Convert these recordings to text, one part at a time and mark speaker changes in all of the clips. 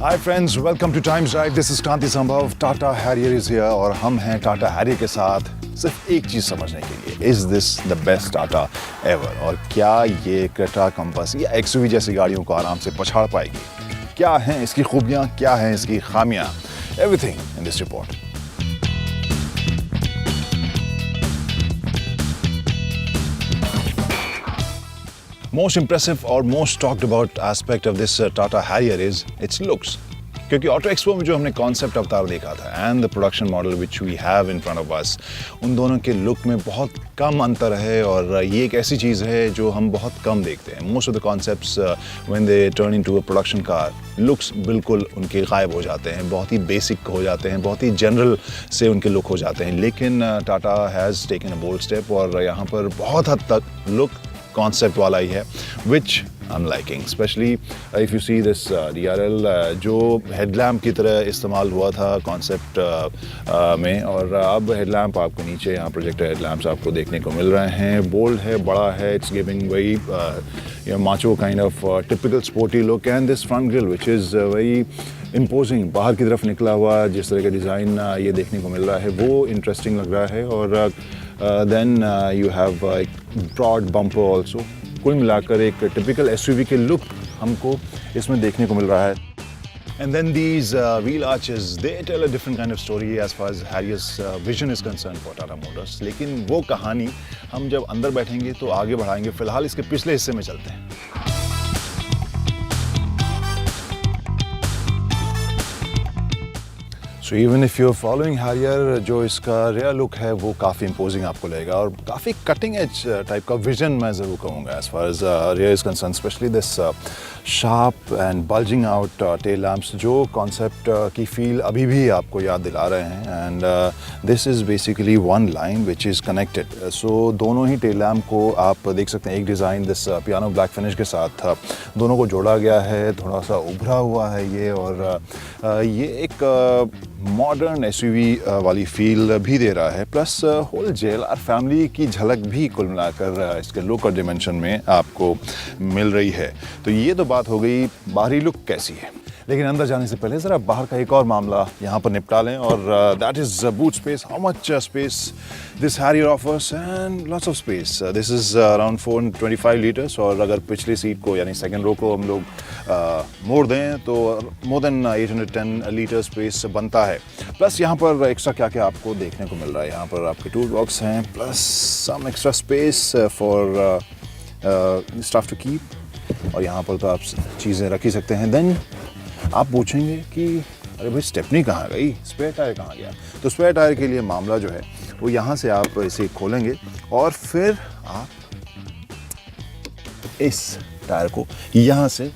Speaker 1: Hi friends, welcome two times right. This is क्रांति संभव। Tata Harrier is here और हम हैं टाटा हैरियर के साथ सिर्फ एक चीज़ समझने के लिए, is this the best Tata ever? और क्या ये क्रेटा, कंपास या एक्सयूवी जैसी गाड़ियों को आराम से पछाड़ पाएगी? क्या हैं इसकी खूबियाँ, क्या हैं इसकी खामियाँ? Everything in this report. Most impressive or most talked about aspect of this Tata Harrier is its looks. क्योंकि ऑटो एक्सपो में जो हमने कॉन्सेप्ट अवतार देखा था and the production model which we have in front of us, उन दोनों के लुक में बहुत कम अंतर है और ये एक ऐसी चीज़ है जो हम बहुत कम देखते हैं। Most of the concepts when they turn into a production car, looks बिल्कुल उनके गायब हो जाते हैं, बहुत ही बेसिक हो जाते हैं, बहुत ही जनरल से उनके लुक हो जाते हैं। लेकिन Tata has taken a bold step और यहाँ पर बहुत हद तक लुक कॉन्सेप्ट वाला ही है, which I am liking. Specially if you see this DRL जो हेडलैम्प की तरह इस्तेमाल हुआ था कॉन्सेप्ट में, और अब हेडलैम्प आपको नीचे यहाँ प्रोजेक्टर हेडलैम्प्स आपको देखने को मिल रहे हैं। बोल्ड है, बड़ा है, it's giving very macho kind of typical sporty look. And this front grille which is very imposing, बाहर की तरफ निकला हुआ जिस तरह का डिज़ाइन ये देखने को मिल रहा है वो इंटरेस्टिंग लग रहा है। और then you have broad bumper also। कुल मिलाकर एक टिपिकल SUV के लुक हमको इसमें देखने को मिल रहा है। And then these wheel arches, they tell a different kind of story as far as Harrier's vision is concerned for Tata Motors। लेकिन वो कहानी हम जब अंदर बैठेंगे तो आगे बढ़ाएंगे। फिलहाल इसके पिछले हिस्से में चलते हैं। So even if you are following Harrier, जो इसका रेयर लुक है वो काफ़ी इम्पोजिंग आपको लगेगा और काफ़ी कटिंग एज टाइप का विजन मैं ज़रूर कहूँगा as far as rear is concern. Specially this sharp and bulging out tail lamps जो कॉन्सेप्ट की फील अभी भी आपको याद दिला रहे हैं। And this is basically one line which is connected. So दोनों ही टेल लैम्प को आप देख सकते हैं, एक design this piano black finish के साथ दोनों को जोड़ा गया है, थोड़ा सा उभरा हुआ है ये, और ये एक मॉडर्न SUV वाली फील भी दे रहा है। प्लस होल JLR फैमिली की झलक भी कुल मिलाकर इसके लुक और डिमेंशन में आपको मिल रही है। तो ये तो बात हो गई बाहरी लुक कैसी है, लेकिन अंदर जाने से पहले ज़रा बाहर का एक और मामला यहाँ पर निपटा लें, और that is boot space. How much space this Harrier offers? And lots of space. This is around 425 litres, और अगर पिछली सीट को यानी सेकेंड रो को हम लोग मोड़ दें तो मोर देन 810 लीटर स्पेस बनता है। प्लस यहाँ पर एक्स्ट्रा क्या क्या आपको देखने को मिल रहा है, यहाँ पर आपके टूल बॉक्स हैं, plus some extra space for stuff to keep, और यहाँ पर तो आप चीज़ें रख ही सकते हैं। देन आप पूछेंगे कि अरे भाई स्टेपनी कहाँ गई, स्पेयर टायर कहाँ गया? तो स्पेयर टायर के लिए मामला जो है वो यहाँ से आप इसे खोलेंगे और फिर आप इस टायर को यहाँ से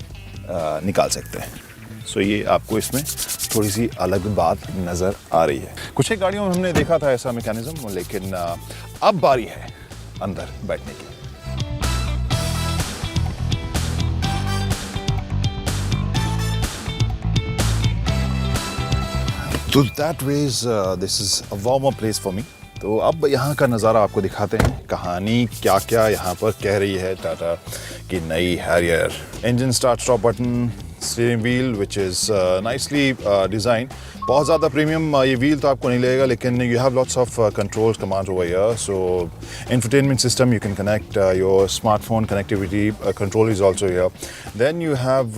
Speaker 1: निकाल सकते हैं। सो ये आपको इसमें थोड़ी सी अलग बात नज़र आ रही है। कुछ एक गाड़ियों में हमने देखा था ऐसा मैकेनिज्म, लेकिन अब बारी है अंदर बैठने की। तो that ways this is a warm up place for me. तो अब यहाँ का नज़ारा आपको दिखाते हैं, कहानी क्या क्या यहाँ पर कह रही है टाटा की नई Harrier. Engine start stop button, steering wheel which is nicely design. बहुत ज़्यादा प्रीमियम ये व्हील तो आपको नहीं लगेगा, लेकिन you have lots of controls command over here. So infotainment system, you can connect your smartphone connectivity control is also here. Then you have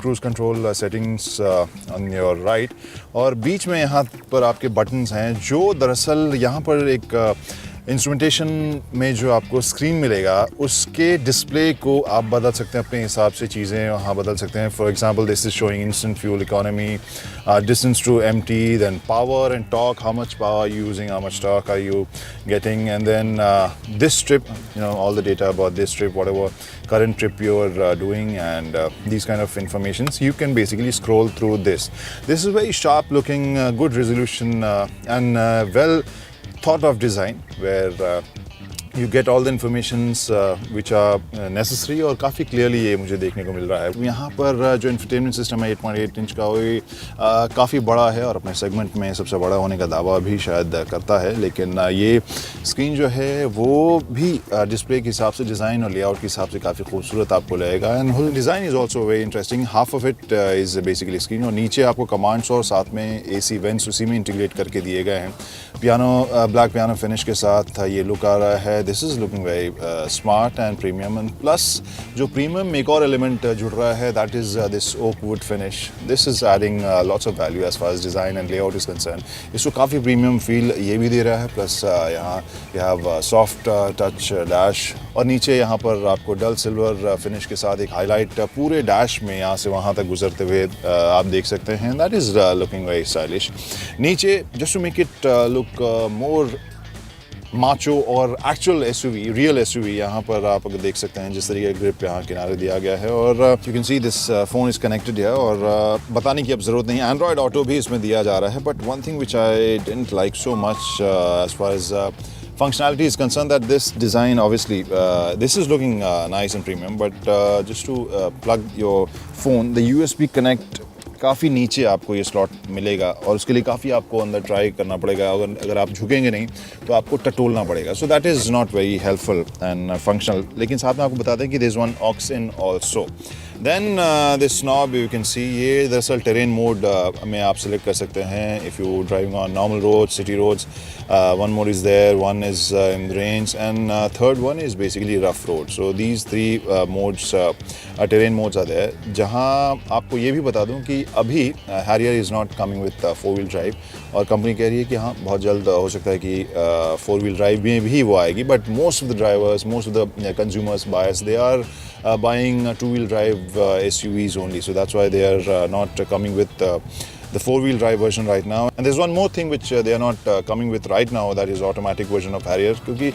Speaker 1: cruise control settings on your right, और बीच में यहाँ पर आपके बटन्स हैं जो दरअसल यहाँ पर एक इंस्ट्रूमेंटेशन में जो आपको स्क्रीन मिलेगा उसके डिस्प्ले को आप बदल सकते हैं अपने हिसाब से, चीज़ें वहाँ बदल सकते हैं। For example this is showing instant fuel economy, distance to empty, then power and torque, how much power you using, how much torque are you getting, and then this trip, you know, all the data about this trip, whatever current trip you're doing, and these kind of informations you can basically scroll through this. This is very sharp looking, good resolution, and well thought of design, where you get all the informations which are necessary और काफ़ी clearly ये मुझे देखने को मिल रहा है। यहाँ पर जो infotainment system है 8.8 इंच का, वो काफ़ी बड़ा है और अपने सेगमेंट में सबसे बड़ा होने का दावा भी शायद करता है, लेकिन ये स्क्रीन जो है वो भी डिस्प्ले के हिसाब से, डिज़ाइन और लेआउट के हिसाब से काफ़ी खूबसूरत आपको लगेगा। And whole design is also very interesting. Half of it is basically screen, और नीचे आपको कमांड्स और साथ में AC वेंट्स उसी में इंटीग्रेट करके दिए गए हैं। पियानो, ब्लैक पियानो फिनिश के साथ ये लुक आ रहा है। This is looking very smart and premium, and plus जो प्रीमियम एक और एलिमेंट जुड़ रहा है, that is this oak wood finish. This is adding lots of value as far as design and layout is concern. इसको काफ़ी premium feel ये भी दे रहा है। प्लस यहाँ you have soft touch dash, और नीचे यहाँ पर आपको डल सिल्वर फिनिश के साथ एक हाईलाइट पूरे डैश में यहाँ से वहाँ तक गुजरते हुए आप देख सकते हैं। That is looking very stylish. नीचे just to make it look more macho और एक्चुअल SUV, रियल SUV, यहाँ पर आप अगर देख सकते हैं जिस तरीके का ग्रिप यहाँ किनारे दिया गया है, और you can see this phone is connected है, और बताने की अब ज़रूरत नहीं, एंड्रॉयड ऑटो भी इसमें दिया जा रहा है। But one thing which I didn't like so much as far as functionality is concerned, that this design obviously this is looking nice and premium, but just to plug your phone, the USB connect काफ़ी नीचे आपको ये slot मिलेगा, और उसके लिए काफ़ी आपको अंदर ट्राई करना पड़ेगा। अगर आप झुकेंगे नहीं तो आपको टटोलना पड़ेगा, so that is not very helpful and functional. लेकिन साथ में आपको बता दें कि there is one aux in also. Then this knob you can see, ये दरअसल टेरेन मोड में आप सेलेक्ट कर सकते हैं if you driving on normal road, city roads. One mode is there, one is in range, and third one is basically rough road. So these 3 modes, terrain modes are there. जहाँ आपको ये भी बता दूँ कि अभी Harrier is not coming with 4-wheel drive, और company कह रही है कि हाँ बहुत जल्द हो सकता है कि 4-wheel ड्राइव में भी वो आएगी। But most of the drivers, most of the consumers buyers, they are buying 2-wheel drive SUVs only, so that's why they are not coming with the 4-wheel drive version right now. And there's one more thing which they are not coming with right now, that is automatic version of Harrier, क्योंकि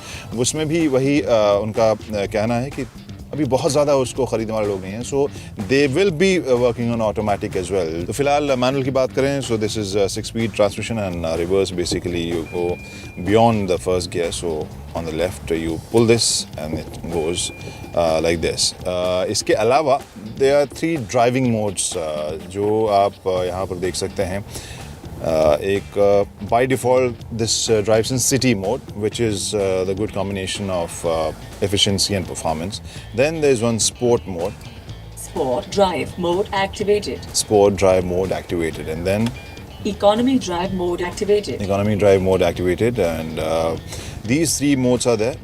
Speaker 1: उसमें भी वही उनका कहना है कि अभी बहुत ज़्यादा उसको ख़रीदने वाले लोग नहीं हैं, so they will be working on automatic as well. तो फिलहाल मैनुअल की बात करें, so this is 6-speed transmission and reverse, basically you go beyond the first gear, so on the left you pull this and it goes like this. इसके अलावा there are 3 driving modes जो आप यहाँ पर देख सकते हैं। एक by default this drives in city mode, which is the good combination of efficiency and performance. Then there is one sport mode.
Speaker 2: Sport drive mode activated.
Speaker 1: Sport drive mode activated, and then
Speaker 2: Economy drive mode activated.
Speaker 1: economy drive mode activated, and these 3 modes are there.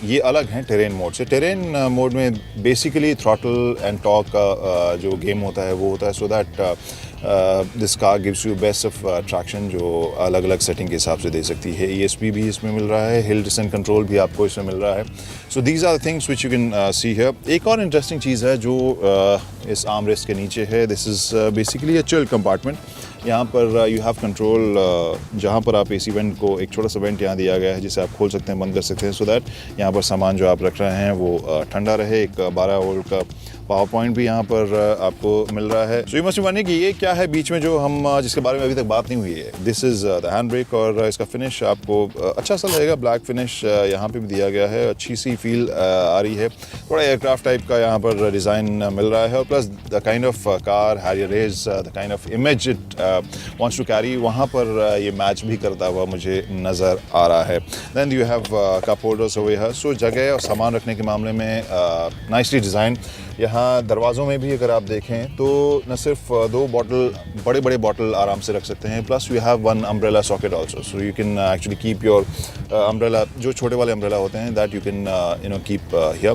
Speaker 1: ये अलग हैं terrain mode से। Terrain mode में basically throttle and torque का जो game होता है वो होता है, so that this car gives you best of traction, जो अलग अलग सेटिंग के हिसाब से दे सकती है। ESP भी इसमें मिल रहा है, हिल डिसेंट कंट्रोल भी आपको इसमें मिल रहा है। So these are things which you can see here. एक और इंटरेस्टिंग चीज़ है जो इस आर्म रेस्ट के नीचे है। This is basically a chilled compartment. यहाँ पर यू हैव कंट्रोल, जहाँ पर आप AC वेंट को, एक छोटा सा वेंट यहाँ दिया गया है जिसे आप खोल सकते हैं, बंद कर सकते हैं, सो दैट यहाँ पर सामान जो आप रख रहे हैं वो ठंडा रहे। एक 12 वोल्ट का पावर पॉइंट भी यहाँ पर आपको मिल रहा है। So you must be wondering कि ये क्या है बीच में जो हम जिसके बारे में अभी तक बात नहीं हुई है। This is the hand brake, और इसका फिनिश आपको अच्छा सा लगेगा। ब्लैक फिनिश यहाँ पे भी दिया गया है, अच्छी सी फील आ रही है। थोड़ा एयरक्राफ्ट टाइप का यहाँ पर डिज़ाइन मिल रहा है, और plus the kind of car Harrier is, the kind of image it wants to carry, वहाँ पर ये मैच भी करता हुआ मुझे नज़र आ रहा है। Then you have cup holders over here, so जगह और सामान रखने के मामले में नाइसली डिज़ाइन। यहाँ दरवाज़ों में भी अगर आप देखें तो न सिर्फ 2 बॉटल, बड़े बड़े बॉटल आराम से रख सकते हैं, plus you have one umbrella socket also, so you can actually keep your umbrella, जो छोटे वाले अम्ब्रेला होते हैं, that you can keep here.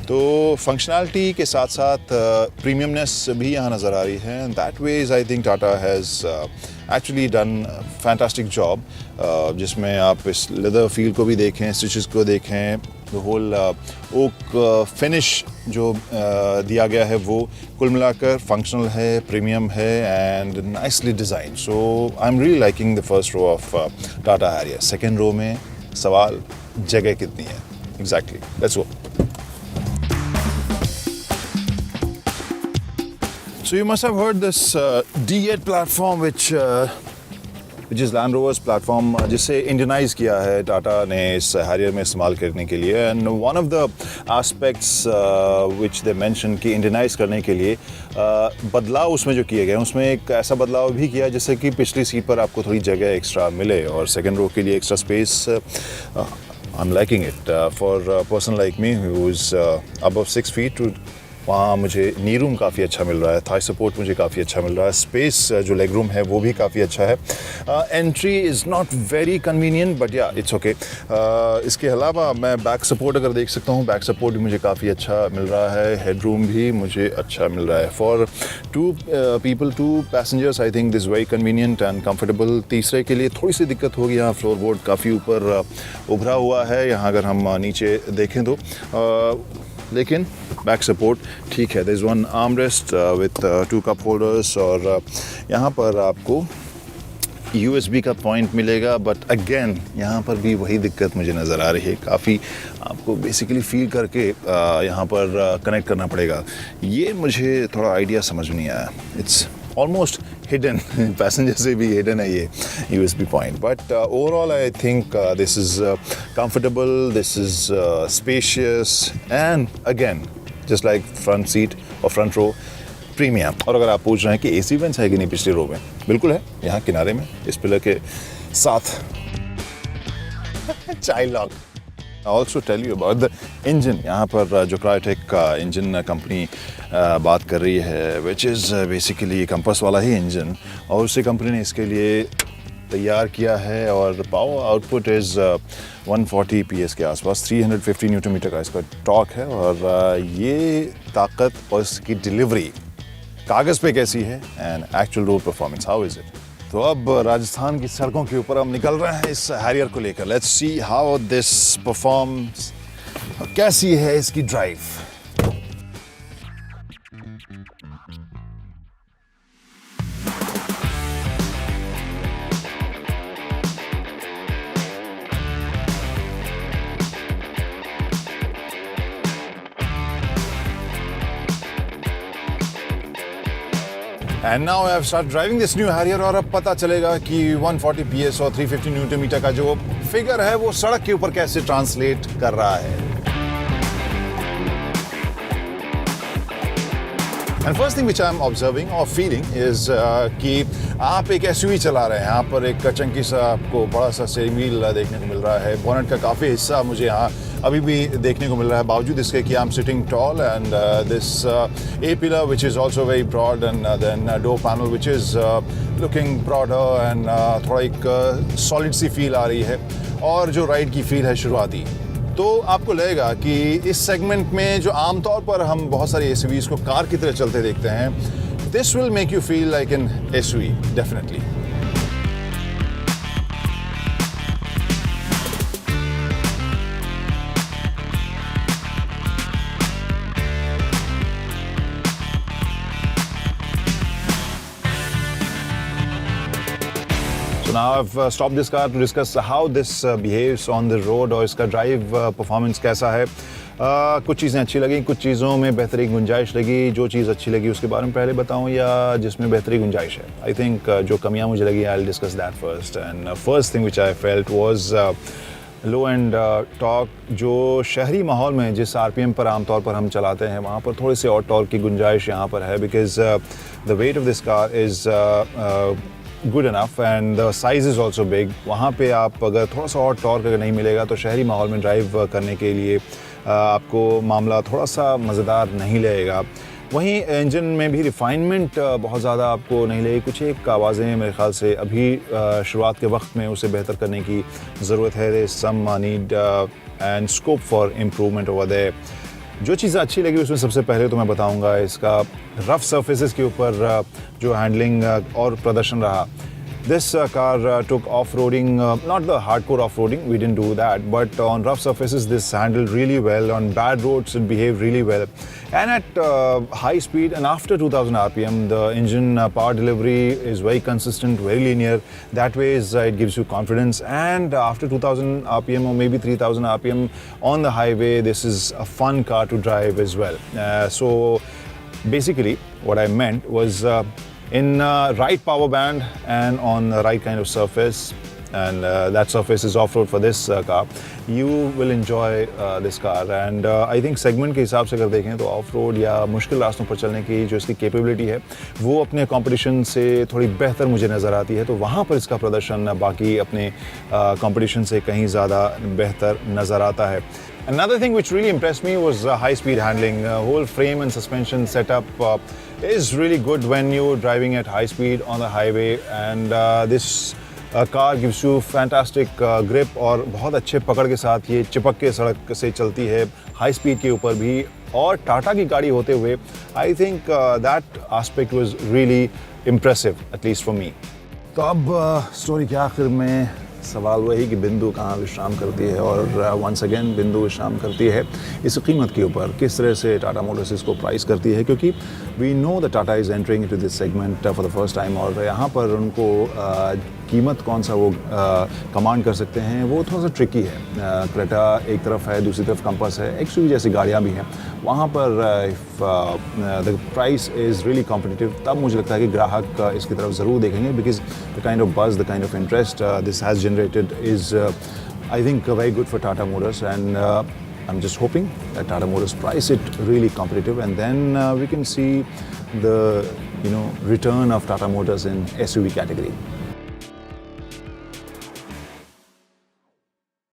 Speaker 1: तो फंक्शनैलिटी के साथ साथ प्रीमियमनेस भी यहाँ नज़र आ रही है, and that ways I think Tata has actually done fantastic job, जिसमें आप इस लेदर फील को भी देखें, स्टिचेस को देखें, द होल ओक फिनिश जो दिया गया है वो कुल मिलाकर फंक्शनल है, प्रीमियम है, and nicely design. So I am really liking the first row of Tata Harrier. Second row में सवाल जगह कितनी है exactly, let's go. So you must have heard this D8 platform which which is Land Rover's platform, जिसे Indianize किया है टाटा ने इस हैरियर में इस्तेमाल करने के लिए। And one of the aspects which they mention कि इंडियनाइज करने के लिए बदलाव उसमें जो किए गए, उसमें एक ऐसा बदलाव भी किया जैसे कि पिछली सीट पर आपको थोड़ी जगह एक्स्ट्रा मिले और सेकेंड रो के लिए extra space. I'm liking it for a person like me who is above 6 feet to वहाँ मुझे नी रूम काफ़ी अच्छा मिल रहा है, थाई सपोर्ट मुझे काफ़ी अच्छा मिल रहा है, स्पेस जो लेग रूम है वो भी काफ़ी अच्छा है। Entry is not very convenient but या इट्स ओके। इसके अलावा मैं बैक सपोर्ट अगर देख सकता हूँ, बैक सपोर्ट भी मुझे काफ़ी अच्छा मिल रहा है, हेड रूम भी मुझे अच्छा मिल रहा है। For two passengers I think this very convenient and comfortable. तीसरे के लिए थोड़ी सी दिक्कत होगी, यहाँ फ्लोर बोर्ड काफ़ी ऊपर उभरा हुआ है, यहाँ अगर हम नीचे देखें तो लेकिन बैक सपोर्ट ठीक है। There is one arm rest with 2 cup holders और यहाँ पर आपको USB का पॉइंट मिलेगा। बट अगेन यहाँ पर भी वही दिक्कत मुझे नज़र आ रही है, काफ़ी आपको बेसिकली फील करके यहाँ पर कनेक्ट करना पड़ेगा। ये मुझे थोड़ा आइडिया समझ नहीं आया। इट्स ऑलमोस्ट हिडन, पैसेंजर से भी हिडन है ये USB point. But overall I think this is comfortable, this is spacious and again just like front seat और फ्रंट रो प्रीमियम। और अगर आप पूछ रहे हैं कि AC वेंट्स है कि नहीं पिछली रो में, बिल्कुल है, यहाँ किनारे में इस पिलर के साथ child lock. Also tell you about the engine. यहाँ पर जो क्रायोटेक का इंजन कंपनी बात कर रही है, विच इज़ बेसिकली कंपस वाला ही इंजन, और उसी कंपनी ने इसके लिए तैयार किया है और पावर आउटपुट इज़ 140 PS के आसपास, 350 न्यूटन मीटर का इसका टॉर्क है। और ये ताकत और इसकी डिलीवरी कागज़ पे कैसी है and actual road performance, how is it. तो अब राजस्थान की सड़कों के ऊपर हम निकल रहे हैं इस हैरियर को लेकर। Let's see how this performs, कैसी है इसकी drive. And now I have started driving this new Harrier और अब पता चलेगा कि 140 PS और 350 न्यूटन मीटर का जो फिगर है वो सड़क के ऊपर कैसे ट्रांसलेट कर रहा है। And first thing which I am observing or feeling is कि आप एक SUV चला रहे हैं। यहाँ पर एक चंकी सा आपको बड़ा सा स्टीयरिंग व्हील देखने को मिल रहा है। बोनट का काफ़ी हिस्सा मुझे यहाँ अभी भी देखने को मिल रहा है, बावजूद इसके कि I am sitting tall and this A pillar which is also very broad and then door panel which is looking broader and थोड़ा एक सॉलिड सी फील आ रही है। और जो राइड की फील है शुरुआती, तो आपको लगेगा कि इस सेगमेंट में जो आमतौर पर हम बहुत सारे SUVs को कार की तरह चलते देखते हैं, this will make you feel like an SUV definitely. Now I've stopped this car to discuss how this behaves on the road और इसका ड्राइव परफॉर्मेंस कैसा है। कुछ चीज़ें अच्छी लगी, कुछ चीज़ों में बेहतरी गुंजाइश लगी। जो चीज़ अच्छी लगी उसके बारे में पहले बताऊं या जिसमें बेहतरी गुंजाइश है। आई थिंक जो कमियां मुझे लगी, I will discuss that first. And first thing which I felt was low and torque. जो शहरी माहौल में जिस RPM पर आमतौर पर हम चलाते हैं, वहाँ पर थोड़ी सी और टॉर्क की गुंजाइश यहाँ पर है, because the weight of this car is good enough and the size is also big. वहाँ पे आप अगर थोड़ा सा और टॉर्क अगर नहीं मिलेगा तो शहरी माहौल में ड्राइव करने के लिए आपको मामला थोड़ा सा मज़ेदार नहीं लगेगा। वहीं इंजन में भी रिफाइनमेंट बहुत ज़्यादा आपको नहीं लगेगी। कुछ एक आवाज़ें मेरे ख्याल से अभी शुरुआत के वक्त में उसे बेहतर करने की ज़रूरत है। There is some need and scope for improvement over there. जो चीज़ें अच्छी लगी उसमें सबसे पहले तो मैं बताऊंगा इसका रफ़ सरफेसेस के ऊपर जो हैंडलिंग और प्रदर्शन रहा। This car took off-roading, not the hardcore off-roading, we didn't do that, but on rough surfaces this handled really well. On bad roads it behaved really well. And at high speed and after 2000 RPM, the engine power delivery is very consistent, very linear. That way it gives you confidence. And after 2000 RPM or maybe 3000 RPM on the highway, this is a fun car to drive as well. So basically what I meant was in right power band and on the right kind of surface, and that surface is off-road for this car, you will enjoy this car. And I think segment के हिसाब से अगर देखें तो off-road या मुश्किल रास्तों पर चलने की जो इसकी कैपेबिलिटी है वो अपने कंपटीशन से थोड़ी बेहतर मुझे नज़र आती है, तो वहाँ पर इसका प्रदर्शन बाकी अपने कंपटीशन से कहीं ज़्यादा बेहतर नज़र आता है. Another thing which really impressed me was high-speed handling. Whole frame and suspension setup is really good when you're driving at high speed on the highway, and this car gives you fantastic grip और बहुत अच्छे पकड़ के साथ ये चिपक के सड़क से चलती है हाई स्पीड के ऊपर भी. और टाटा की गाड़ी होते हुए I think that aspect was really impressive, at least for me. तो अब स्टोरी के आखिर में सवाल वही कि बिंदु कहाँ विश्राम करती है, और वंस अगेन बिंदु विश्राम करती है इस कीमत के ऊपर. किस तरह से टाटा मोटर्स इसको प्राइस करती है, क्योंकि we know the Tata is entering into this segment for the first time, और यहाँ पर उनको कीमत कौन सा वो कमांड कर सकते हैं वो थोड़ा सा ट्रिकी है. क्रेटा एक तरफ है, दूसरी तरफ कंपास है, एक्सयूवी जैसी गाड़ियाँ भी हैं. वहाँ पर if the price is really competitive, तब मुझे लगता है कि ग्राहक इसकी तरफ ज़रूर देखेंगे, because the kind of buzz, the kind of interest this has generated is I think very good for Tata Motors, and I'm just hoping that Tata Motors price it really competitive, and then we can see the return of Tata Motors in SUV category.